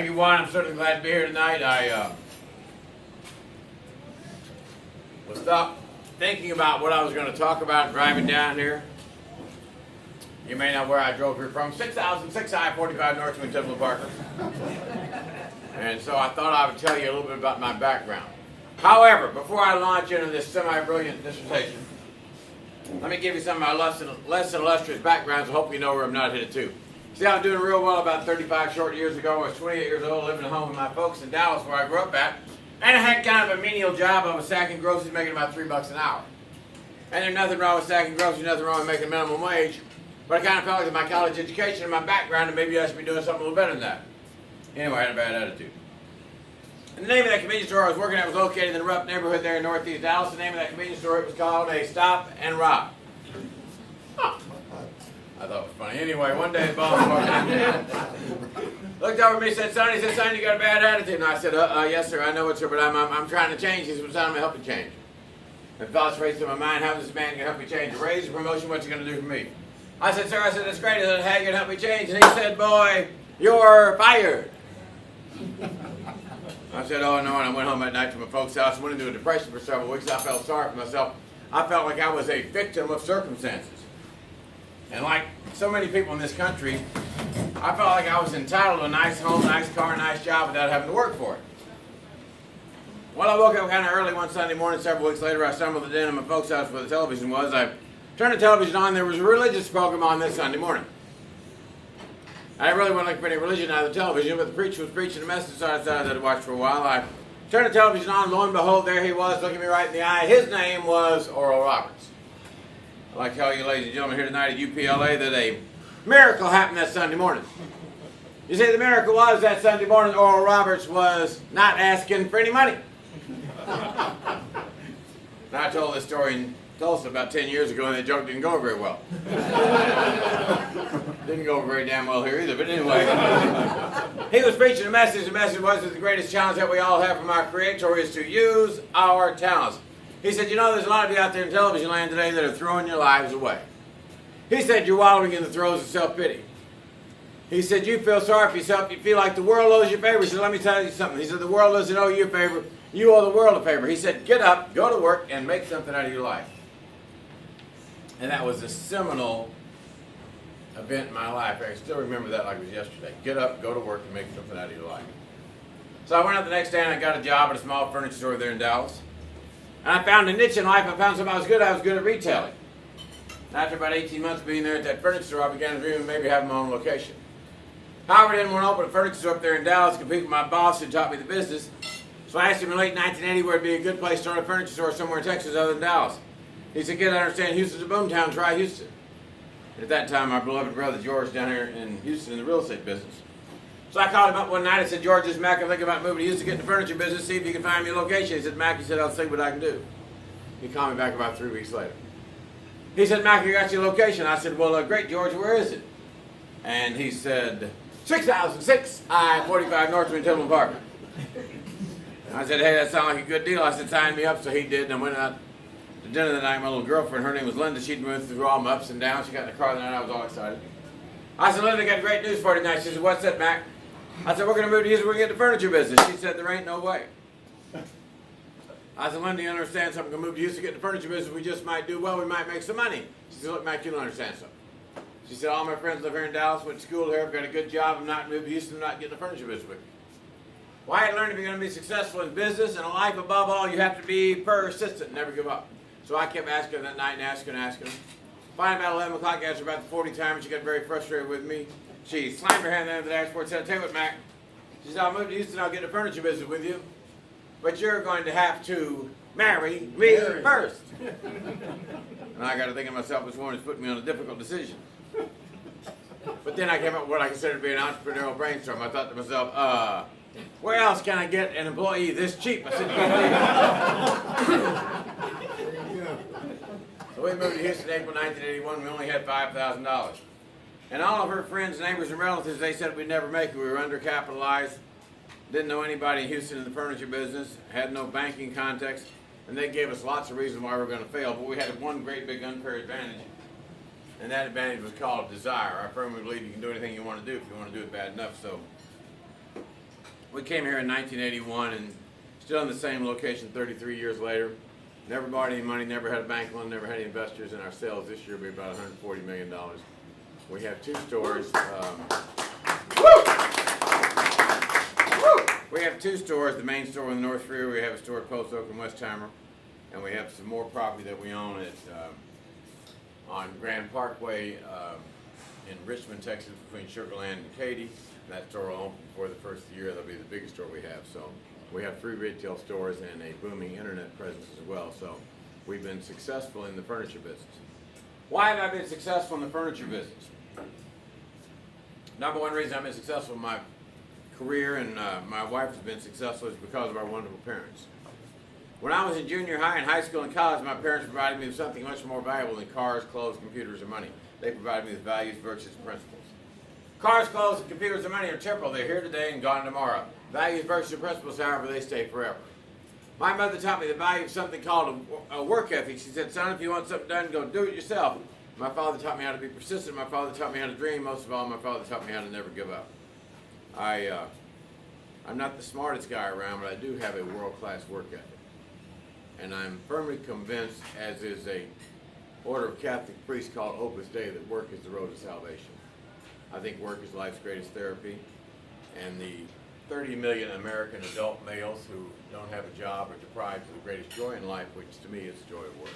Thank you, Juan. I'm certainly glad to be here tonight. I was thinking about what I was going to talk about driving down here. You may know where I drove here from. 6006 I-45 North between Temple and Parker. And so I thought I would tell you a little bit about my background. However, before I launch into this semi-brilliant dissertation, let me give you some of my less illustrious backgrounds. I hope you know where I'm not headed to. See, I was doing real well about 35 short years ago. I was 28 years old, living at home with my folks in Dallas, where I grew up at. And I had kind of a menial job. I was sacking groceries, making about $3 an hour. And there's nothing wrong with sacking groceries, nothing wrong with making minimum wage. But I kind of felt like with my college education and my background, and maybe I should be doing something a little better than that. Anyway, I had a bad attitude. And the name of that convenience store I was working at was located in a rough neighborhood there in northeast Dallas. The name of that convenience store, it was called a Stop and Rob. Huh. I thought it was funny. Anyway, one day the boss walked in, looked over at me and said, "Sonny," he said, "Son, you got a bad attitude." And I said, "Yes, sir, I know it, sir, but I'm trying to change." He said, "Well, son, I'm going to help you change." The thoughts raced through my mind, how is this man going to help me change? A raise, a promotion, what's he going to do for me? I said, "Sir," I said, "that's great." He said, "How are you going to help me change?" And he said, "Boy, you're fired." I said, "Oh, no," and I went home that night to my folks' house, went into a depression for several weeks. I felt sorry for myself. I felt like I was a victim of circumstances. And like so many people in this country, I felt like I was entitled to a nice home, nice car, nice job without having to work for it. Well, I woke up kind of early one Sunday morning. Several weeks later, I stumbled in my folks' house where the television was. I turned the television on. There was a religious program on this Sunday morning. I really wasn't looking for any religion out of the television, but the preacher was preaching a message, so I decided I'd watch for a while. I turned the television on, lo and behold, there he was, looking me right in the eye. His name was Oral Roberts. I'd like to tell you, ladies and gentlemen, here tonight at UPOA that a miracle happened that Sunday morning. You see, the miracle was that Sunday morning Oral Roberts was not asking for any money. Now, I told this story in Tulsa about 10 years ago, and the joke didn't go very well. Didn't go very damn well here either, but anyway. He was preaching a message. The message was that the greatest challenge that we all have from our Creator is to use our talents. He said, "You know, there's a lot of you out there in television land today that are throwing your lives away." He said, "You're wallowing in the throes of self-pity." He said, "You feel sorry for yourself. You feel like the world owes you a favor." He said, "Let me tell you something." He said, "The world doesn't owe you a favor. You owe the world a favor." He said, "Get up, go to work, and make something out of your life." And that was a seminal event in my life. I still remember that like it was yesterday. Get up, go to work, and make something out of your life. So I went out the next day and I got a job at a small furniture store there in Dallas. And I found a niche in life. I found something I was good at retailing. And after about 18 months being there at that furniture store, I began to dream of maybe having my own location. However, I didn't want to open a furniture store up there in Dallas to compete with my boss who taught me the business. So I asked him in late 1980 where it'd be a good place to start a furniture store somewhere in Texas other than Dallas. He said, "Kid, I understand Houston's a boomtown, try Houston." At that time, my beloved brother George down here in Houston in the real estate business. So I called him up one night and said, "George, this Mack, I'm thinking about moving to Houston to get in the furniture business, see if you can find me a location." He said, "Mack," he said, "I'll see what I can do." He called me back about 3 weeks later. He said, "Mack, I got your location." I said, "Well, great, George, where is it?" And he said, 6006 I-45 North between Temple and Parker. I said, "Hey, that sounds like a good deal." I said, "Sign me up." So he did, and I went out to dinner that night. My little girlfriend, her name was Linda, she'd moved through all my ups and downs. She got in the car that night, I was all excited. I said, "Linda, I got great news for you tonight." She said, "What's that, Mac?" I said, "We're going to move to Houston, we're going to get the furniture business." She said, "There ain't no way." I said, "Linda, you understand something? We're going to move to Houston, get the furniture business, we just might do well, we might make some money." She said, "Look, Mac, you don't understand something." She said, "All my friends live here in Dallas, went to school here, I've got a good job, I'm not moving to Houston, I'm not getting the furniture business with you." Well, I had learned if you're going to be successful in business and in life above all, you have to be persistent and never give up. So I kept asking her that night and asking her. Finally, about 11 o'clock, after about the 40th time, she got very frustrated with me. She slammed her hand down the dashboard and said, "I'll tell you what, Mac." She said, "I'll move to Houston, I'll get the furniture business with you, but you're going to have to marry me first." And I got to thinking to myself, this woman is putting me on a difficult decision. But then I came up with what I consider to be an entrepreneurial brainstorm. I thought to myself, where else can I get an employee this cheap? I said, So we moved to Houston in April 1981. We only had $5,000. And all of her friends, neighbors, and relatives, they said we'd never make it. We were undercapitalized, didn't know anybody in Houston in the furniture business, had no banking context, and they gave us lots of reasons why we were going to fail. But we had one great big unfair advantage, and that advantage was called desire. I firmly believe you can do anything you want to do if you want to do it bad enough. So We came here in 1981 and still in the same location 33 years later. Never borrowed any money, never had a bank loan, never had any investors, and our sales this year will be about $140 million. We have 2 stores. We have 2 stores, the main store on the North Freeway. We have a store at Post Oak and Westheimer, and we have some more property that we own on Grand Parkway in Richmond, Texas, between Sugar Land and Katy. That store will open before the first of the year. That'll be the biggest store we have. So we have 3 retail stores and a booming internet presence as well. So we've been successful in the furniture business. Why have I been successful in the furniture business? Number one reason I've been successful in my career and my wife has been successful is because of our wonderful parents. When I was in junior high and high school and college, my parents provided me with something much more valuable than cars, clothes, computers, or money. They provided me with values, virtues, and principles. Cars, clothes, and computers, and money are temporal. They're here today and gone tomorrow. Values, virtues, and principles, however, they stay forever. My mother taught me the value of something called a work ethic. She said, son, if you want something done, go do it yourself. My father taught me how to be persistent. My father taught me how to dream. Most of all, my father taught me how to never give up. I'm not the smartest guy around, but I do have a world-class work ethic. And I'm firmly convinced, as is a order of Catholic priest called Opus Dei, that work is the road to salvation. I think work is life's greatest therapy, and the 30 million American adult males who don't have a job are deprived of the greatest joy in life, which to me is the joy of work.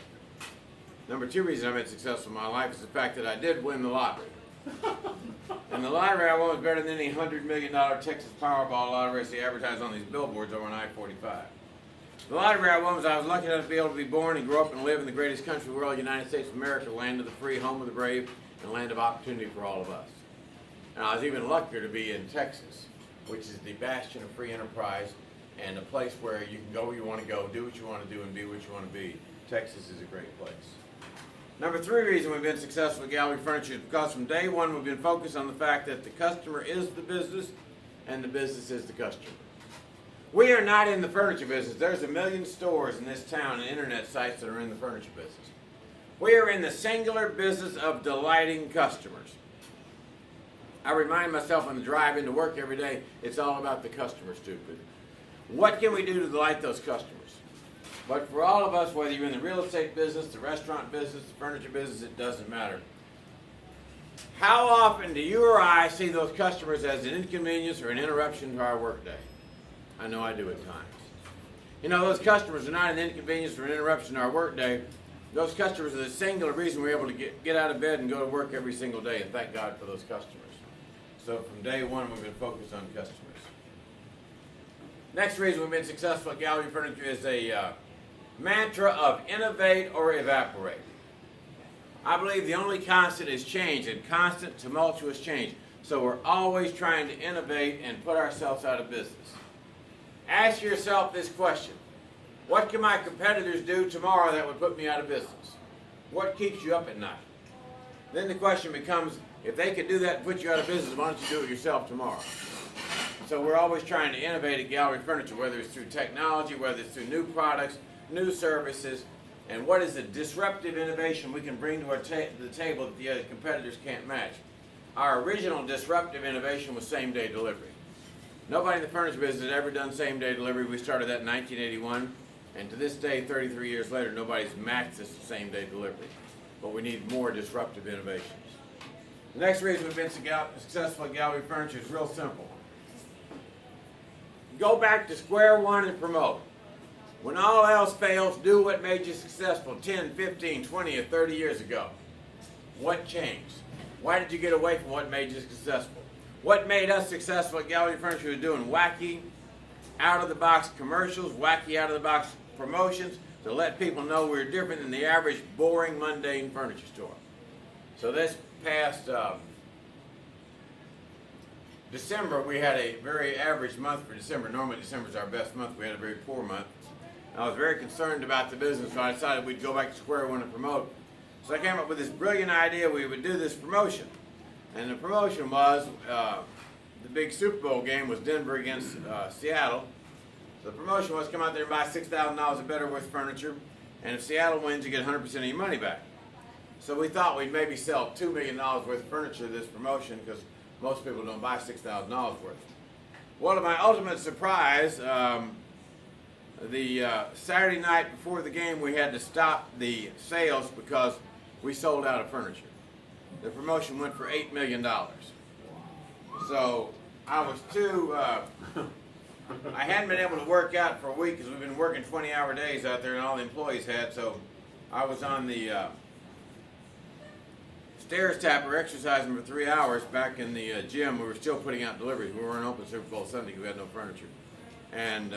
Number 2 reason I've been successful in my life is the fact that I did win the lottery. And the lottery I won was better than any $100 million Texas Powerball lottery they advertised on these billboards over on I-45. The lottery I won was I was lucky enough to be able to be born and grow up and live in the greatest country in the world, United States of America, land of the free, home of the brave, and land of opportunity for all of us. And I was even luckier to be in Texas, which is the bastion of free enterprise and a place where you can go where you want to go, do what you want to do, and be what you want to be. Texas is a great place. Number 3 reason we've been successful at Gallery Furniture is because from day one we've been focused on the fact that the customer is the business and the business is the customer. We are not in the furniture business. There's a million stores in this town and internet sites that are in the furniture business. We are in the singular business of delighting customers. I remind myself on the drive into work every day, it's all about the customer, stupid. What can we do to delight those customers? But for all of us, whether you're in the real estate business, the restaurant business, the furniture business, it doesn't matter. How often do you or I see those customers as an inconvenience or an interruption to our workday? I know I do at times. You know, those customers are not an inconvenience or an interruption to our workday. Those customers are the singular reason we're able to get out of bed and go to work every single day, and thank God for those customers. So from day one, we've been focused on customers. Next reason we've been successful at Gallery Furniture is a mantra of innovate or evaporate. I believe the only constant is change, and constant, tumultuous change. So we're always trying to innovate and put ourselves out of business. Ask yourself this question: what can my competitors do tomorrow that would put me out of business? What keeps you up at night? Then the question becomes, if they could do that and put you out of business, why don't you do it yourself tomorrow? So we're always trying to innovate at Gallery Furniture, whether it's through technology, whether it's through new products, new services, and what is the disruptive innovation we can bring to the table that the other competitors can't match. Our original disruptive innovation was same-day delivery. Nobody in the furniture business has ever done same-day delivery. We started that in 1981, and to this day, 33 years later, nobody's matched this same-day delivery. But we need more disruptive innovations. The next reason we've been successful at Gallery Furniture is real simple. Go back to square one and promote. When all else fails, do what made you successful 10, 15, 20, or 30 years ago. What changed? Why did you get away from what made you successful? What made us successful at Gallery Furniture was doing wacky, out-of-the-box commercials, wacky, out-of-the-box promotions to let people know we're different than the average, boring, mundane furniture store. So this past December, we had a very average month for December. Normally December is our best month. We had a very poor month. I was very concerned about the business, so I decided we'd go back to square one and promote. So I came up with this brilliant idea we would do this promotion. And the promotion was, the big Super Bowl game was Denver against Seattle. So the promotion was come out there and buy $6,000 of better worth furniture, and if Seattle wins, you get 100% of your money back. So we thought we'd maybe sell $2 million worth of furniture this promotion, because most people don't buy $6,000 worth. Well, to my ultimate surprise, the Saturday night before the game, we had to stop the sales because we sold out of furniture. The promotion went for $8 million. So I was I hadn't been able to work out for a week because we've been working 20-hour days out there and all the employees had, so I was on the stairs tapper exercising for 3 hours back in the gym. We were still putting out deliveries. We weren't open Super Bowl Sunday because we had no furniture. And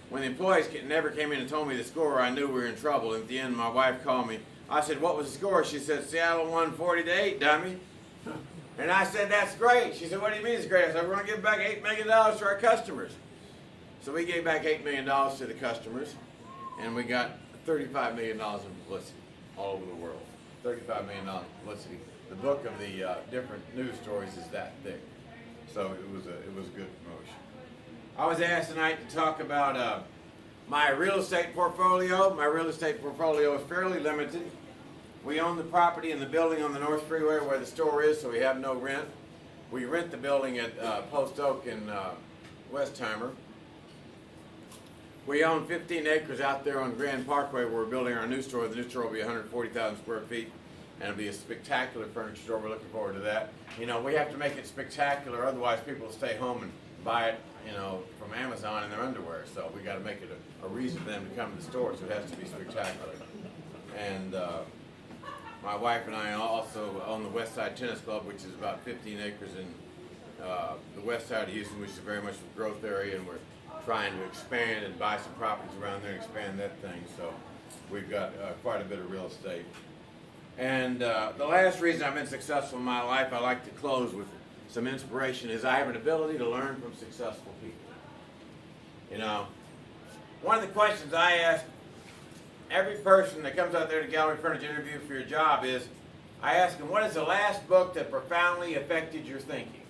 when the employees never came in and told me the score, I knew we were in trouble. And at the end, my wife called me. I said, "What was the score?" She said, "Seattle won 40-8, dummy." And I said, "That's great." She said, "What do you mean it's great?" I said, "We're going to give back $8 million to our customers." So we gave back $8 million to the customers, and we got $35 million in publicity all over the world. $35 million in publicity. The book of the different news stories is that thick. So it was a good promotion. I was asked tonight to talk about my real estate portfolio. My real estate portfolio is fairly limited. We own the property in the building on the North Freeway where the store is, so we have no rent. We rent the building at Post Oak in Westheimer. We own 15 acres out there on Grand Parkway where we're building our new store. The new store will be 140,000 square feet, and it'll be a spectacular furniture store. We're looking forward to that. You know, we have to make it spectacular, otherwise people will stay home and buy it, you know, from Amazon in their underwear. So we got to make it a reason for them to come to the store, so it has to be spectacular. And my wife and I also own the West Side Tennis Club, which is about 15 acres in the west side of Houston, which is very much a growth area, and we're trying to expand and buy some properties around there and expand that thing. So we've got quite a bit of real estate. And the last reason I've been successful in my life, I like to close with some inspiration, is I have an ability to learn from successful people. You know, one of the questions I ask every person that comes out there to Gallery Furniture interview for your job is, I ask them, what is the last book that profoundly affected your thinking?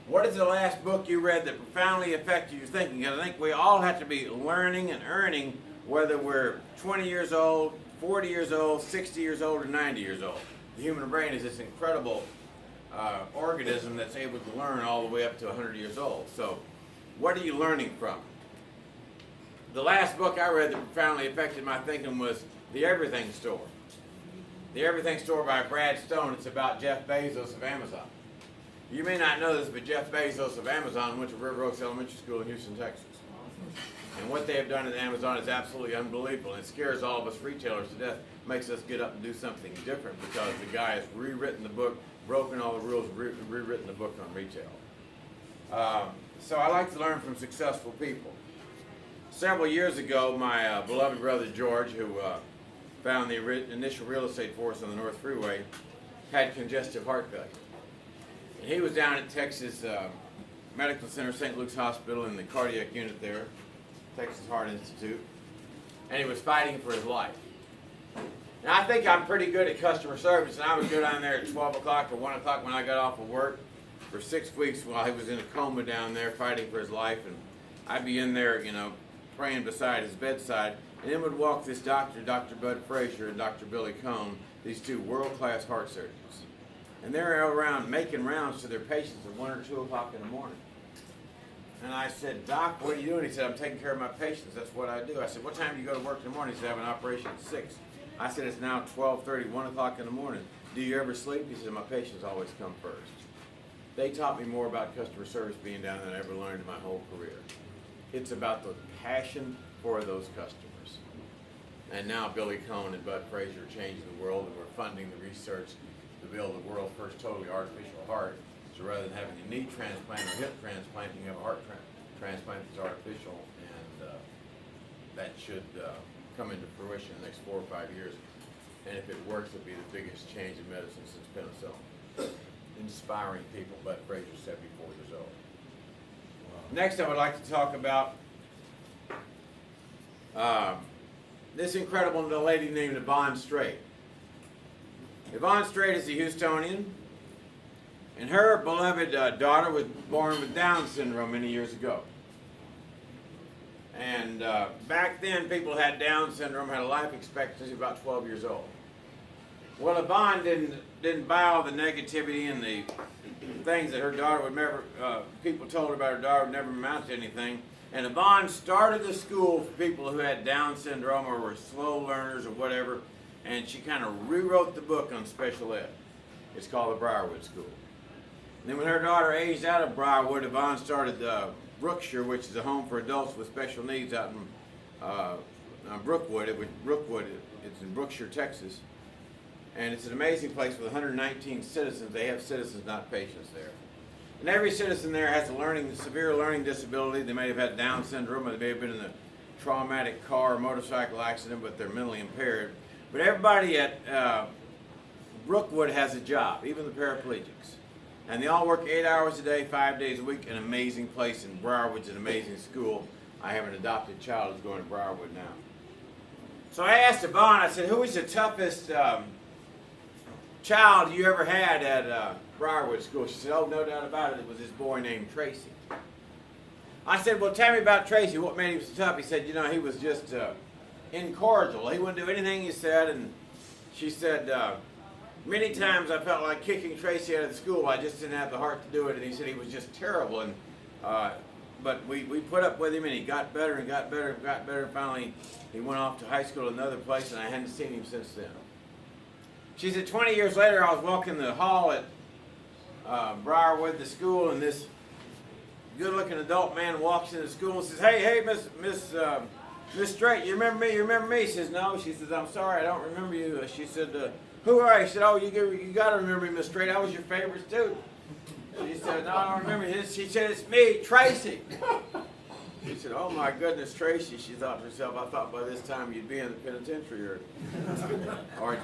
What is the last book you read that profoundly affected your thinking? Because I think we all have to be learning and earning, whether we're 20 years old, 40 years old, 60 years old, or 90 years old. The human brain is this incredible organism that's able to learn all the way up to 100 years old. So what are you learning from? The last book I read that profoundly affected my thinking was The Everything Store. The Everything Store by Brad Stone. It's about Jeff Bezos of Amazon. You may not know this, but Jeff Bezos of Amazon went to River Oaks Elementary School in Houston, Texas. And what they have done at Amazon is absolutely unbelievable. And it scares all of us retailers to death. Makes us get up and do something different because the guy has rewritten the book, broken all the rules, rewritten the book on retail. So I like to learn from successful people. Several years ago, my beloved brother George, who found the initial real estate for us on the North Freeway, had congestive heart failure. And he was down at Texas Medical Center, St. Luke's Hospital, in the cardiac unit there, Texas Heart Institute, and he was fighting for his life. Now, I think I'm pretty good at customer service, and I would go down there at 12 o'clock or 1 o'clock when I got off of work for 6 weeks while he was in a coma down there fighting for his life, and I'd be in there, you know, praying beside his bedside, and then would walk this doctor, Dr. Bud Frazier and Dr. Billy Cohn, these two world-class heart surgeons. And they're around making rounds to their patients at 1 or 2 o'clock in the morning. And I said, "Doc, what are you doing?" He said, "I'm taking care of my patients. That's what I do." I said, "What time do you go to work in the morning?" He said, "I have an operation at 6. I said, "It's now 12:30, 1 o'clock in the morning. Do you ever sleep?" He said, "My patients always come first." They taught me more about customer service being down there than I ever learned in my whole career. It's about the passion for those customers. And now Billy Cohn and Bud Frazier are changing the world, and we're funding the research to build the world's first totally artificial heart. So rather than having a knee transplant or hip transplant, you have a heart transplant that's artificial, and that should come into fruition in the next 4 or 5 years. And if it works, it'll be the biggest change in medicine since penicillin. Inspiring people. Bud Frazier, 74 years old. Next, I would like to talk about this incredible lady named Yvonne Strait. Yvonne Strait is a Houstonian, and her beloved daughter was born with Down syndrome many years ago. And back then, people had Down syndrome, had a life expectancy of about 12 years old. Well, Yvonne didn't buy all the negativity and the things that her daughter would never, people told her about her daughter would never amount to anything. And Yvonne started the school for people who had Down syndrome or were slow learners or whatever, and she kind of rewrote the book on special ed. It's called the Briarwood School. And then when her daughter aged out of Briarwood, Yvonne started Brookshire, which is a home for adults with special needs out in Brookwood. It's in Brookshire, Texas. And it's an amazing place with 119 citizens. They have citizens, not patients there. And every citizen there has a severe learning disability. They may have had Down syndrome, or they may have been in a traumatic car or motorcycle accident, but they're mentally impaired. But everybody at Brookwood has a job, even the paraplegics. And they all work 8 hours a day, 5 days a week. An amazing place, and Briarwood's an amazing school. I have an adopted child who's going to Briarwood now. So I asked Yvonne, I said, who was the toughest child you ever had at Briarwood School? She said, oh, no doubt about it, it was this boy named Tracy. I said, well, tell me about Tracy. What made him so tough? He said, you know, he was just incorrigible. He wouldn't do anything you said. And she said, many times I felt like kicking Tracy out of the school. I just didn't have the heart to do it. And he said he was just terrible. And but we put up with him, and he got better and got better and got better. Finally, he went off to high school at another place, and I hadn't seen him since then. She said 20 years later, I was walking the hall at Briarwood, the school, and this good-looking adult man walks into the school and says, hey, Miss Straight, you remember me? You remember me? She says, no. She says, I'm sorry, I don't remember you. She said, who are you? She said, oh, you got to remember me, Miss Straight. I was your favorite student. She said, no, I don't remember you. She said, it's me, Tracy. She said, oh my goodness, Tracy. She thought to herself, I thought by this time you'd be in the penitentiary or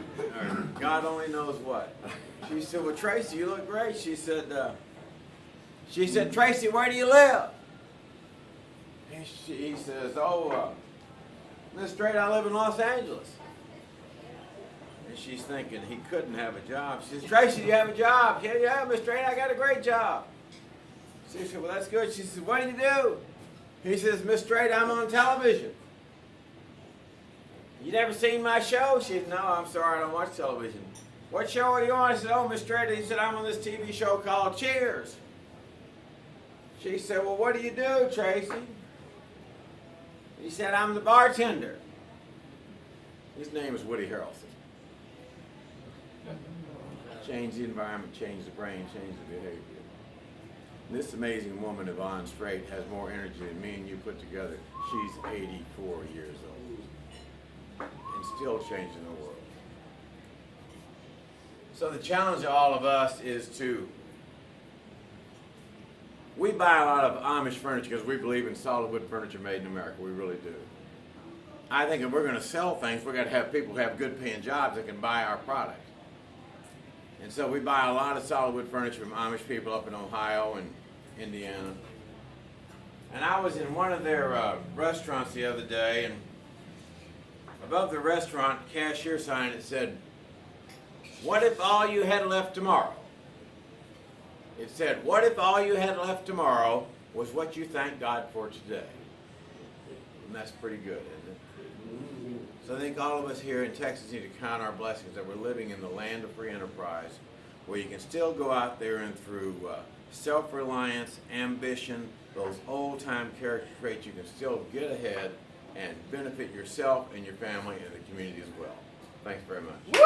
God only knows what. She said, well, Tracy, you look great. She said, Tracy, where do you live? And he says, oh, Miss Straight, I live in Los Angeles. And she's thinking he couldn't have a job. She says, Tracy, do you have a job? Yeah, Miss Straight, I got a great job. She said, well, that's good. She said, what do you do? He says, Miss Straight, I'm on television. You never seen my show? She said, no, I'm sorry, I don't watch television. What show are you on? I said, oh, Miss Straight. He said, I'm on this TV show called Cheers. She said, well, what do you do, Tracy? He said, I'm the bartender. His name is Woody Harrelson. Change the environment, change the brain, change the behavior. And this amazing woman, Yvonne Straight, has more energy than me and you put together. She's 84 years old and still changing the world. So the challenge of all of us is we buy a lot of Amish furniture because we believe in solid wood furniture made in America. We really do. I think if we're going to sell things, we've got to have people who have good paying jobs that can buy our product. And so we buy a lot of solid wood furniture from Amish people up in Ohio and Indiana. And I was in one of their restaurants the other day, and above the restaurant cashier sign it said, what if all you had left tomorrow? It said, what if all you had left tomorrow was what you thank God for today? And that's pretty good, isn't it? So I think all of us here in Texas need to count our blessings that we're living in the land of free enterprise, where you can still go out there and through self-reliance, ambition, those old-time character traits, you can still get ahead and benefit yourself and your family and the community as well. Thanks very much. Woo!